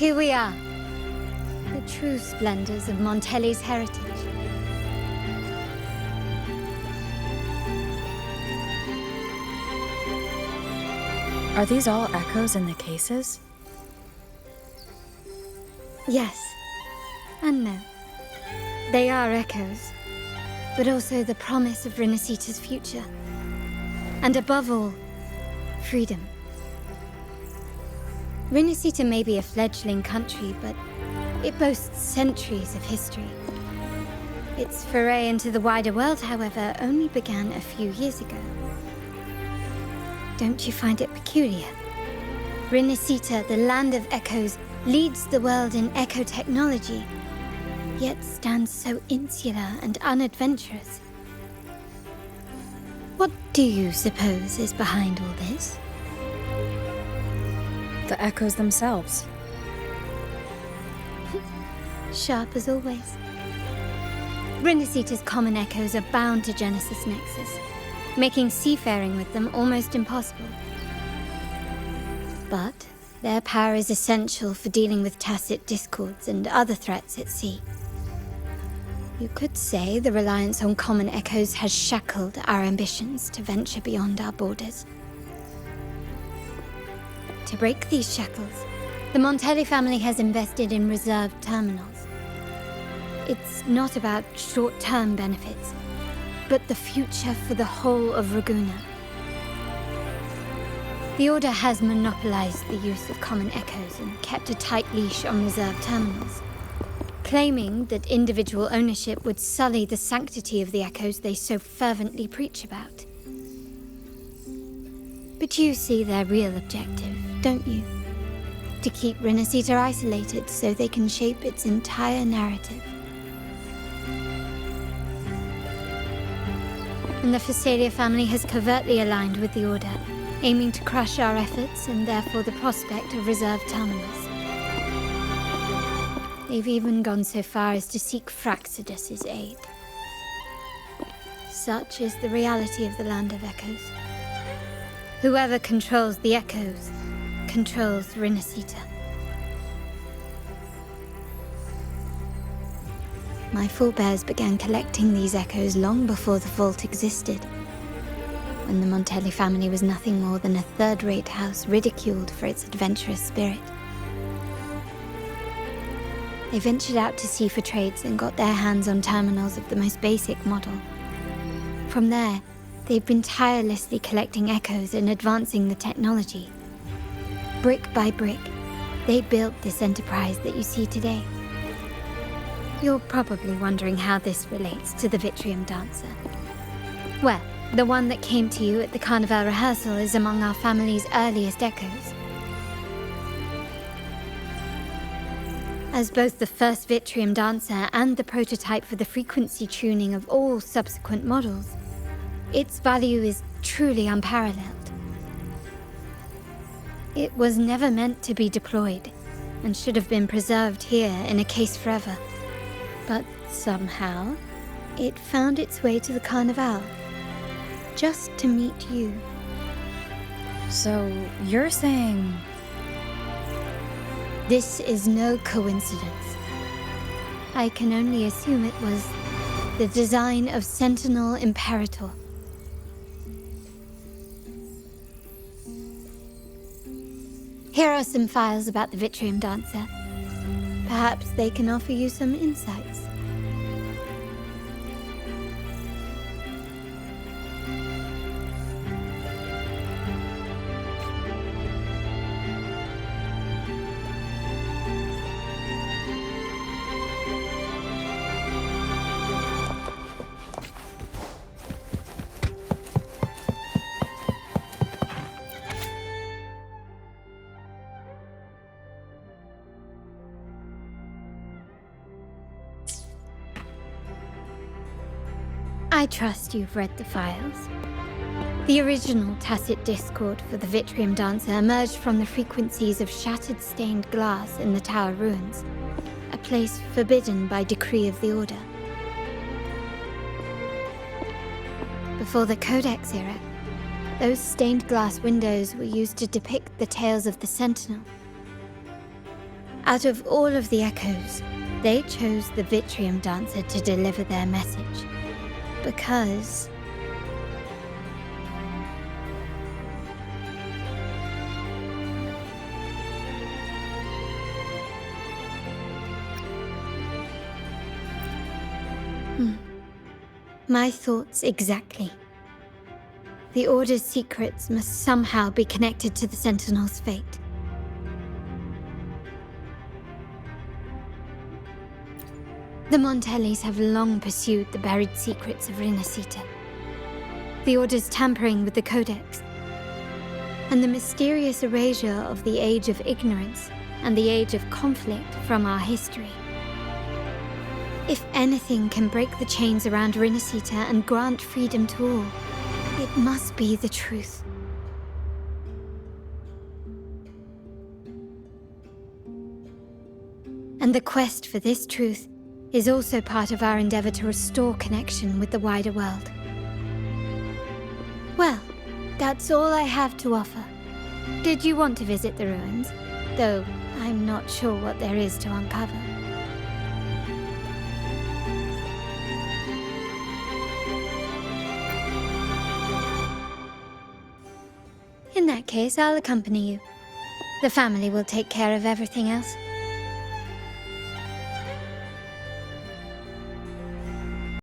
Here we are. The true splendors of Montelli's heritage. Are these all echoes in the cases? Yes. And no. They are echoes, but also the promise of Renacita's future. And above all, freedom. Renacita may be a fledgling country, but it boasts centuries of history. Its foray into the wider world, however, only began a few years ago. Don't you find it peculiar? Renacita, the land of echoes, leads the world in echo technology, yet stands so insular and unadventurous. What do you suppose is behind all this? The echoes themselves. Sharp as always. Renacita's common echoes are bound to Genesis Nexus, making seafaring with them almost impossible. But their power is essential for dealing with tacit discords and other threats at sea. You could say the reliance on common echoes has shackled our ambitions to venture beyond our borders. To break these shackles, the Montelli family has invested in reserved terminals. It's not about short-term benefits, but the future for the whole of Raguna. The Order has monopolized the use of common echoes and kept a tight leash on reserved terminals, claiming that individual ownership would sully the sanctity of the echoes they so fervently preach about. But you see their real objective, don't you? To keep Renacita isolated so they can shape its entire narrative. And the Phasalia family has covertly aligned with the Order, aiming to crush our efforts and therefore the prospect of reserved terminals. They've even gone so far as to seek Fraxidus's aid. Such is the reality of the Land of Echoes. Whoever controls the Echoes controls Renacita. My forebears began collecting these echoes long before the vault existed, when the Montelli family was nothing more than a third-rate house ridiculed for its adventurous spirit. They ventured out to sea for trades and got their hands on terminals of the most basic model. From there, they've been tirelessly collecting echoes and advancing the technology. Brick by brick, they built this enterprise that you see today. You're probably wondering how this relates to the Vitrium Dancer. Well, the one that came to you at the Carnival rehearsal is among our family's earliest echoes. As both the first Vitrium Dancer and the prototype for the frequency tuning of all subsequent models, its value is truly unparalleled. It was never meant to be deployed, and should have been preserved here in a case forever. But somehow, it found its way to the Carnival, just to meet you. So, you're saying... This is no coincidence. I can only assume it was the design of Sentinel Imperator. Here are some files about the Vitrium Dancer. Perhaps they can offer you some insights. I trust you've read the files. The original tacit discord for the Vitrium Dancer emerged from the frequencies of shattered stained glass in the tower ruins, a place forbidden by decree of the Order. Before the Codex era, those stained glass windows were used to depict the tales of the Sentinel. Out of all of the echoes, they chose the Vitrium Dancer to deliver their message. Because... My thoughts exactly. The Order's secrets must somehow be connected to the Sentinel's fate. The Montellis have long pursued the buried secrets of Rinascita. The Order's tampering with the Codex, and the mysterious erasure of the Age of Ignorance and the Age of Conflict from our history. If anything can break the chains around Rinascita and grant freedom to all, it must be the truth. And the quest for this truth is also part of our endeavor to restore connection with the wider world. Well, that's all I have to offer. Did you want to visit the ruins? Though I'm not sure what there is to uncover. In that case, I'll accompany you. The family will take care of everything else.